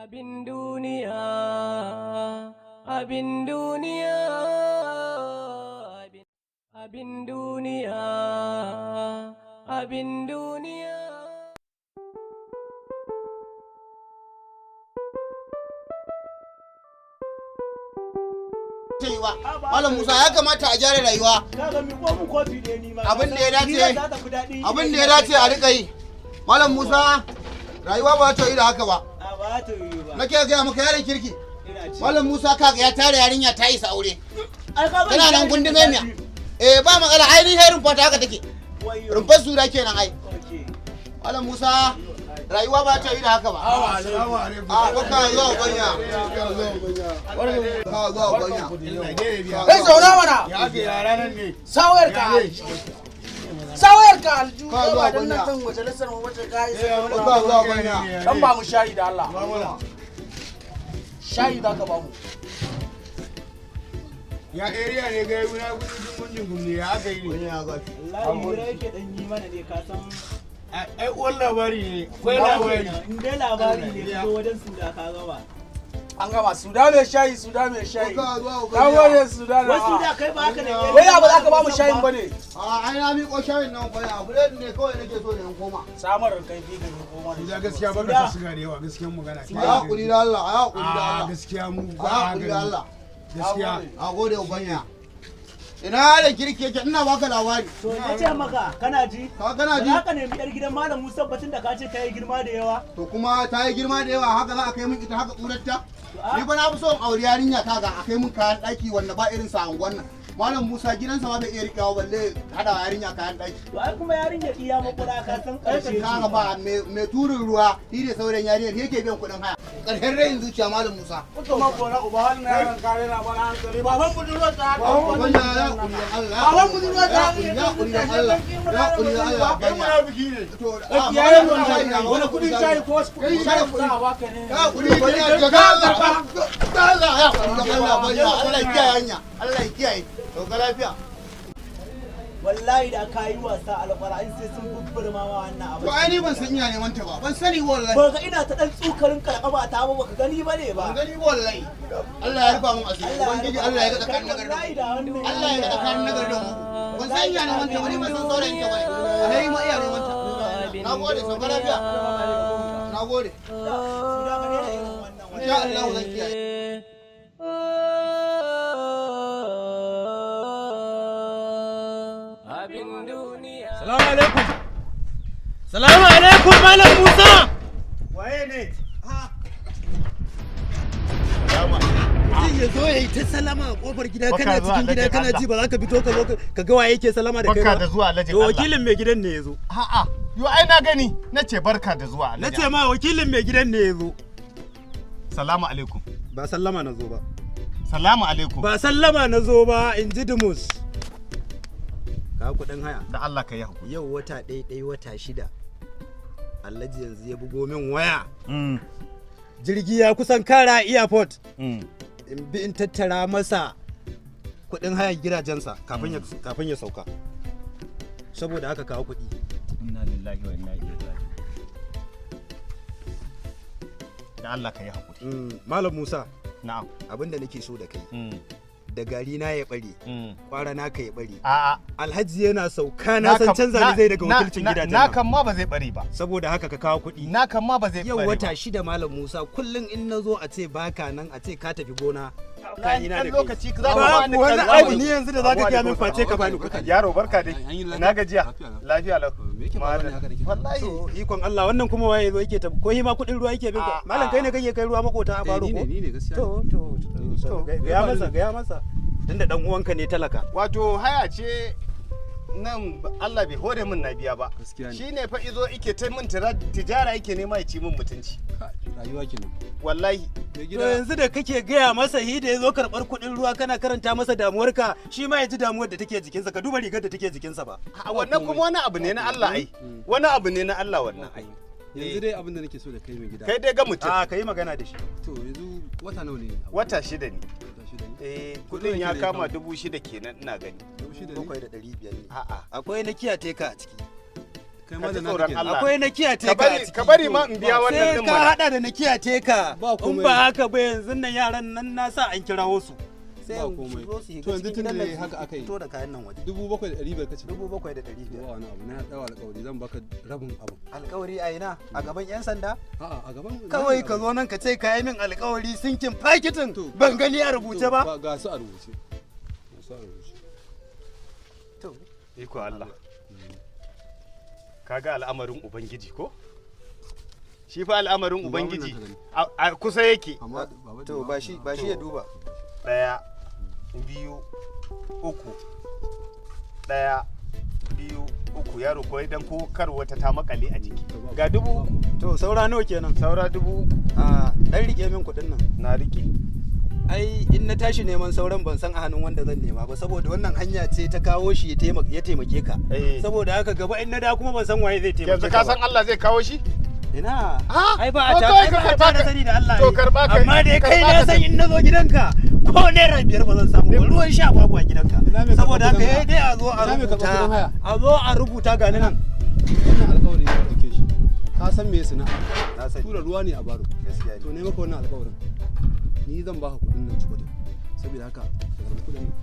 Abin duniya, abin duniya, abin duniya, abin duniya. Malam Musa ya kamata a gyara rayuwa. Abin da ya dace a rika yi. Malam Musa rayuwa ba ta yi da haka ba. Nake gaya maka yaron kirki. Malam Musa kaga ya tare yarinya ta isa aure. Tana nan gundume miya. Ba matsala ai ni rumfa ta haka take. Rumfar sura kenan ai. Malam Musa rayuwa ba ta yi da haka ba. Baka zuwa banya. Ka zuwa banya. Kai zauna mana. Ya ga yara nan ne. Sawayar ka alju ba dan nan kan majalisar mu wace kai sai Baka zuwa banya. dan ba mu shayi da Allah. Shayi da ka ba mu. Ya area ne ga yuna gudun gumne ya aka yi ne. Wallahi hira yake dan yi mana ne ka san Ai uwan labari ne. Akwai labari. in dai labari ne ka zo wajen su da ka gaba. An gama Sudan mai shayi, Sudan mai shayi. Baka zuwa Na gode Sudan. Wasu da kai ba haka ne. Wai ba za ka ba mu shayin bane. ai na miƙo shayin nan banya. Abu ne kawai nake so da yan koma. Samar kai fi ga koma. Ya gaskiya ba ka shiga da yawa gaskiyar magana. Ya hakuri da Allah, ya hakuri da Allah. Gaskiya mu Ya ba hakuri da Allah. gaskiya. A gode banya. Ina da kirki yake ina baka labari. To na ce maka kana ji? Ka kana ji? Za ka nemi yar gidan Malam Musa batun da ka ce ta yi girma da yawa. To kuma ta yi girma da yawa haka za a kai min ita haka tsurarta? Ni ba na fi son aure yarinya kaga a kai min kayan ɗaki wanda ba irin sa angon nan. Malam Musa gidansa ma bai iya rikawa balle hada yarinya kayan ɗaki. To ai kuma yarinya iya makura ka san karshe. Kaga ba mai turin ruwa shi ne sauran yarinyar yake biyan kuɗin haya. Ƙarshen rayin zuciya Malam Musa. Kuma ko na uba wannan yaran kare na bana hankali. Baban budurwar ta. Banya ya kuri Allah. Baban budurwar ta. Ya kuri Allah. Ya kuri Allah. Kai mu biki ne. To Yayin wani kudin shayi ko wasu kudin shayi za a baka ne. ya kuri banya ga Allah. Allah ya kuri Allah banya. Allah ya kiyaye hanya. Allah ya kiyaye. To ga lafiya. Wallahi da ka yi wasa alƙur'ani sai sun bubburma ma wannan abu. To ai ni ban san iya neman ta ba. Ban sani wallahi. Ba ga ina ta dan tsukarin kalkaba ta ba baka gani bane ba. Ban gani wallahi. Allah ya rufa mun asiri. Ubangiji Allah ya ga tsakanin nagar da mu. Allah ya ga tsakanin nagar da mu. Ban san iya neman ta ba ni ban san saurayin ta ba. Alai ma iya neman ta. Na gode sau lafiya. Na gode. Insha Allah zan kiyaye. Salamu alaikum. Salamu alaikum Malam Musa. Waye ne? Mutum ya zo ya yi ta salama a kofar gida kana cikin gida kana ji ba za ka fito ka zo ka ga waye ke salama da kai ba. Barka da zuwa Alhaji Allah. Wakilin mai gidan ne ya zo. A'a, yo ai na gani nace barka da zuwa Alhaji. Na ce ma wakilin mai gidan ne ya zo. Salamu alaikum. Ba sallama na zo ba. Salamu alaikum. Ba sallama na zo ba in ji Dumus. Ka kuɗin haya. Da Allah ka yi hakuri. Yau wata ɗaya wata shida. Alhaji yanzu ya bugo min waya. Jirgi ya kusan kara airport. In bi in tattara masa kuɗin hayan gidajensa kafin ya sauka. Saboda haka kawo kuɗi. Inna lillahi wa inna ilaihi raji'un. Da Allah ka yi hakuri. Malam Musa. Na'am. Abinda nake so da kai. Da gari na ya bare, kwara na ka ya bare. A'a. Alhaji yana sauka na san canza ni zai daga wakilcin gidajen na kan ma ba zai bare ba. Saboda haka ka kawo kuɗi. Na kan ma ba zai bare ba. Yau wata shida Malam Musa kullum in na zo a ce baka nan a ce ka tafi gona. Ka ina da lokaci za ka ba ni wani abu ni yanzu da zaka kiya min face ka bani kuɗi. Yaro barka dai. Na gajiya. Lafiya lau. Wallahi ikon Allah wannan kuma waye zo yake ta ko hima kuɗin ruwa yake bin ka. Malam kai ne kake kai ruwa makota a baro ko? Ni ne gaskiya. To ga masa. Tunda dan uwanka ne talaka. Wato haya ce nan Allah bai hore min na biya ba. Gaskiya ne. Shine fa izo ike ta min tijara yake nema ya ci min mutunci. Rayuwa kenan. Wallahi. To yanzu da kake gaya masa hi da yazo karbar kuɗin ruwa kana karanta masa damuwarka shi ma ya ji damuwar da take jikinsa ka duba rigar da take jikinsa ba. Wannan kuma wani abu ne na Allah ai. Wani abu ne na Allah wannan ai. Yanzu dai abin da nake so da kai mai gida. Kai dai ga mutum. A kai magana da shi. To yanzu wata nawa ne? Wata 6 ne. Kudin ya kama 6,000 kenan ina gani. 7,500 ne. A'a. Akwai na kiyate ka a ciki. Kai ma da tsoron Allah. Akwai na kiyate ka a ciki. Ka bari ma in biya wannan din ma. Sai ka hada da na kiyate ka. In ba haka ba yanzu nan yaran nan na sa an kirawo su. Sai komai. To yanzu tun da haka aka yi. To da kayan nan waje. 7,500 kace. 7,500. Wa wani abu na dawo alƙawari zan baka rabin abu. Alƙawari a ina? A gaban yan sanda? A'a a gaban. Kawai ka zo nan ka ce ka yi min alƙawari sinkin fakitin ban gani a rubuce ba. Ga su a rubuce. Ga su a rubuce. To iko Allah. Kaga al'amarin ubangiji ko? Shi fa al'amarin ubangiji a kusa yake. To ba shi ya duba. 1 2 3 1 2 3 yaro ko idan ko kar wata ta makale a jiki ga 3,000. To saura nawa kenan? Saura 3,000. A dan rike min kuɗin nan. Na rike. Ai in na tashi neman sauran ban san a hannun wanda zan nema ba saboda wannan hanya ce ta kawo shi ya taimake ka. Saboda haka gaba in na da kuma ban san waye zai taimake ka. Yanzu ka san Allah zai kawo shi? Ina ai ba a ta da sani da Allah. To karba kai. Amma dai kai na san in nazo gidanka ko naira 5 ba zan samu ba ruwan sha babu a gidanka. Saboda haka yayi dai a zo a rubuta ga nan. Wannan alƙawari ne kake shi. Ka san me sana'a? Na san. Tura ruwa ne a baro. Gaskiya ne. To ne maka wannan alƙawarin. Ni zan baka kuɗin nan cikoto. Saboda haka ka karɓi kuɗin nan.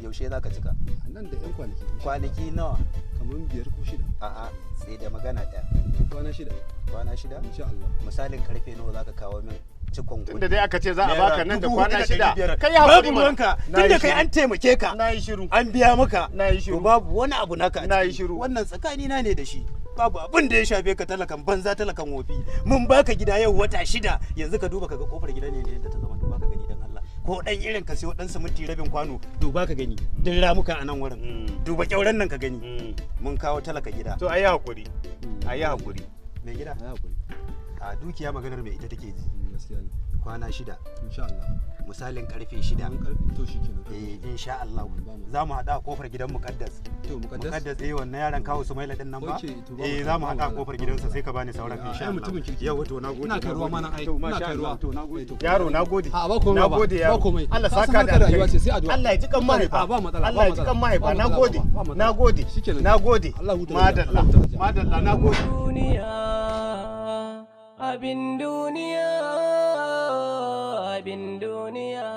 Yaushe za ka cika? Nan da 'yan kwanaki. Kwanaki nawa? Kamar 5 ko 6. A'a sai da magana ɗaya. Kwana 6. Kwana 6? Insha Allah. Misalin karfe nawa za ka kawo min cikon kuɗi? Tunda dai aka ce za a baka nan da kwana 6. Kai hakuri mana. Tunda kai an taimake ka. Na yi shiru. An biya maka. Na yi shiru. To babu wani abu naka. Na yi shiru. Wannan tsakani na ne da shi. Babu abin da ya shafe ka talakan banza talakan wofi. Mun baka gida yau wata 6 yanzu ka duba kaga kofar gida ne yadda ta zama duba ka gani dan Allah. Ko dan irin ka sai wadan siminti rabin kwano duba ka gani. Din ramuka a nan wurin. Duba kyauran nan ka gani. Mun kawo talaka gida. To ayi hakuri. Ayi hakuri. Mai gida? Ayi hakuri. A dukiya maganar mai ita take ji. Gaskiya ne. Kwana 6. Insha Allah. Misalin karfe 6. To shikenan. Insha Allah. Za mu hada a kofar gidan Muqaddas. To Muqaddas wannan yaran kawo Sumaila din nan ba? Za mu hada a kofar gidansa sai ka bani sauran insha Allah. Mutumin kirki. Yau to nagode. Ina kai ruwa mana ai. Ina kai ruwa. To nagode. Yaro nagode. A ba komai ba. Nagode yaro. Ba komai. Allah saka da rayuwa ce sai addu'a. Allah ya ji kan mahaifa. Ba matsala. Allah ya ji kan mahaifa. Nagode. Nagode. Nagode. Madalla. Madalla nagode. Duniya abin duniya abin duniya.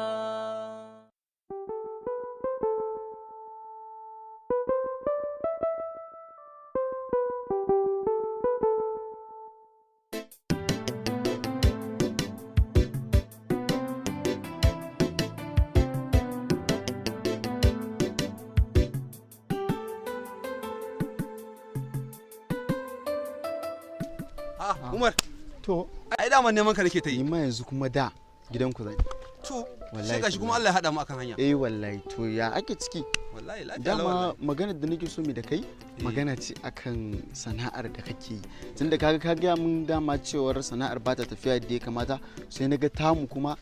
Umar, to ai daman neman ka nake ta yi. ma yanzu kuma da gidanku zan. To, sai gashi kuma Allah ya hada mu akan hanya. Wallahi to ya ake ciki? Wallahi lafiya dama magana da nake so mi da kai magana ce akan sana'ar da kake yi. Tunda kaga ka ga mun dama cewar sana'ar ba ta tafiya da ya kamata sai naga tamu kuma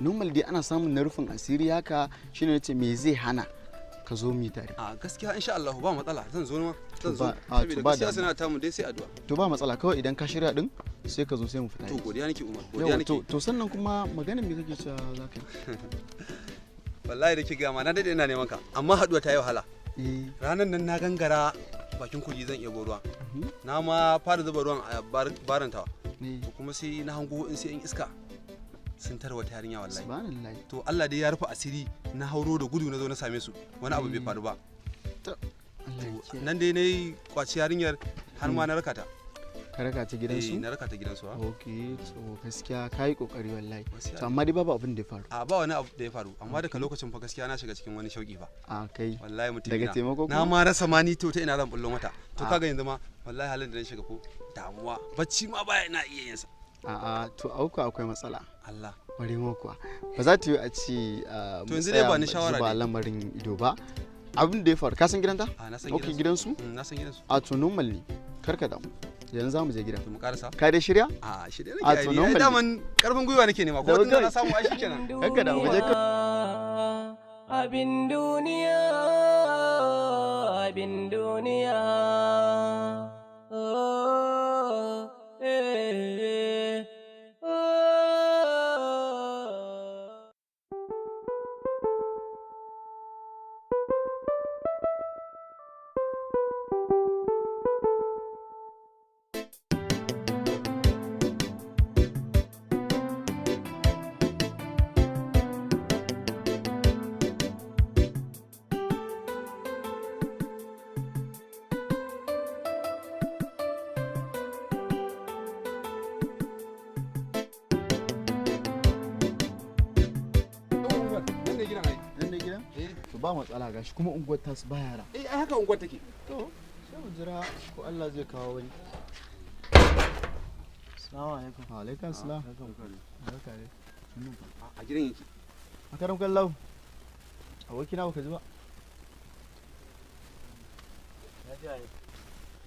normal dai ana samun na rufin asiri haka shine nace me zai hana ka zo mu tare. A gaskiya insha Allah ba matsala zan zo ma. Zan zo. Saboda gaskiya sana'ar tamu dai sai addu'a. To ba matsala kawai idan ka shirya din sai ka zo sai mu fita. To godiya nake Umar, godiya nake. To sannan kuma maganar me kake cewa zaka yi? Wallahi da ke ga ma na dade ina neman ka amma haduwa ta yi wahala. Ranan nan na gangara bakin kogi zan iya ruwa. Na ma fara zuba ruwan a barantawa. To kuma sai na hango in sai in iska sun tarwata yarinya wallahi. Subhanallah. To Allah dai ya rufe asiri na hauro da gudu na zo na same su wani abu bai faru ba. Nan dai nayi kwaci yarinyar har ma na rakata. Ka raka ta gidansu? Na raka ta gidansu ha. Okay, to gaskiya kai kokari wallahi. To amma dai babu abin da ya faru. A ba wani abu da ya faru, amma daga lokacin fa gaskiya na shiga cikin wani shauki fa. A kai. Wallahi mutum daga taimako na ma rasa mani to ta ina zan bullo mata. To kaga yanzu ma wallahi halin da na shiga ko damuwa. Bacci ma baya ina iya yin sa. A'a to auku akwai matsala. Allah. Ware kuwa. Ba za ta yi a ce to yanzu dai ba ni shawara ba lamarin ido ba. abin da ya faru ka san gidanta? A na san okay gidansu? Na san gidansu. A to normal ne karka damu yanzu za mu je gidan mu karasa ka dai shirya? A shirya A nake to ai normal daman karfin gwiwa nake nema ko tun da na samu ai shikenan karka damu je ka abin duniya abin duniya ba matsala gashi kuma unguwar tasu ba yara. ai haka unguwar take. To sai mu jira ko Allah zai kawo wani. Assalamu alaikum. Wa alaikum assalam. Barka dai. A gidan yake. Makaram kallau. Abokina baka ji ba.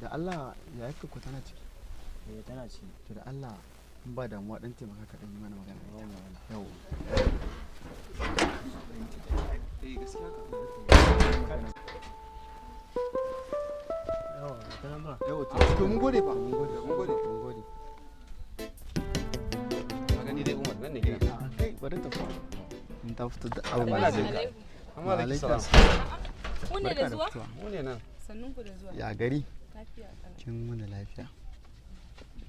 Da Allah ya yake ku tana ciki. Tana ciki. To da Allah in ba damuwa dan taimaka ka dan yi mana magana. Yau. gaskiya to mun gode fa mun gode magani dai Umar nan ne gida kai bari ta fa mun ta fito da abu mai zai amma da kisa mun ne da zuwa mun ne nan sannun ku da zuwa ya gari lafiya kin mun lafiya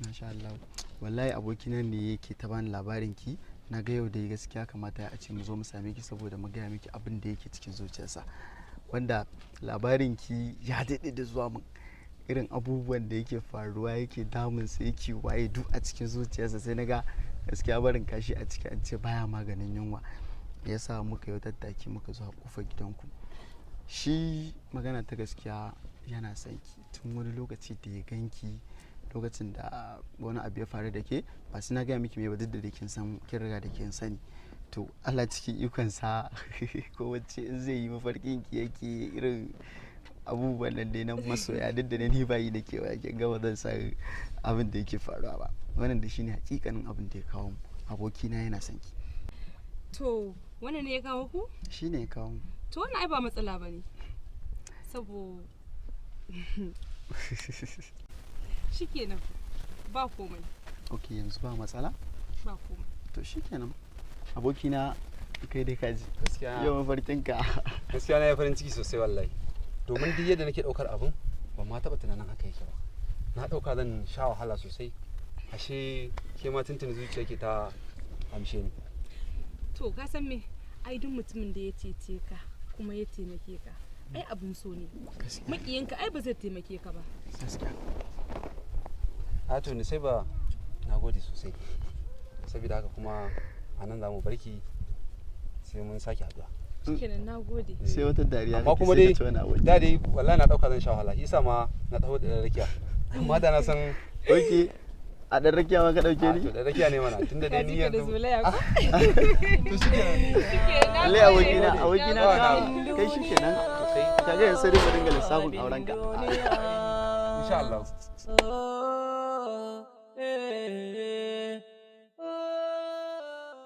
masha Allah wallahi abokina ne yake ta bani labarin ki na ga yau dai gaskiya kamata a ce mu zo mu same ki saboda mu gaya miki abin da yake cikin zuciyarsa wanda labarin ki ya daɗe da zuwa mun irin abubuwan da yake faruwa yake damun sa yake waye duk a cikin zuciyarsa sai na ga gaskiya barin kashi a ciki an ce baya maganin yunwa yasa muka yi tattaki muka zo a kofar gidanku shi magana ta gaskiya yana son ki tun wani lokaci da ya ganki lokacin da wani abu ya faru da ke ba su na gaya miki mai ba duk da kin san kin riga da kin sani to Allah cikin ikonsa ko wacce in zai yi mafarkin ki yake irin abubuwan nan dai na masoya duk da ni ba yi da kewa kin ga ba zan san abin da yake faruwa ba wannan da shine hakikanin abin da ya kawo mu abokina yana son ki to wannan ne ya kawo ku shine ya kawo mu to wannan ai ba matsala bane saboda shikenan ba komai ok yanzu ba matsala ba komai to shikenan abokina kai dai kaji gaskiya yau mafarkinka gaskiya na yi farin ciki sosai wallahi domin duk yadda nake daukar abin ba ma taba tunanin haka yake ba na dauka zan sha wahala sosai ashe ke ma tuntuni zuciya ke ta amshe ni to ka san me ai duk mutumin da ya cece ka kuma ya taimake ka ai abun so ne makiyinka ai ba zai taimake ka ba gaskiya a to ni sai ba na gode sosai saboda haka kuma a nan za mu barki sai mun sake haduwa shikenan na gode sai wata dariya amma kuma dai da dai wallahi na dauka zan sha wahala yasa ma na taho da rakiya amma da na san oke a dan rakiya ma ka dauke ni to da rakiya ne mana tunda dai ni yanzu to shikenan Allah abokina kai shikenan kaga yanzu sai mu dinga lissafin auren ka insha Allah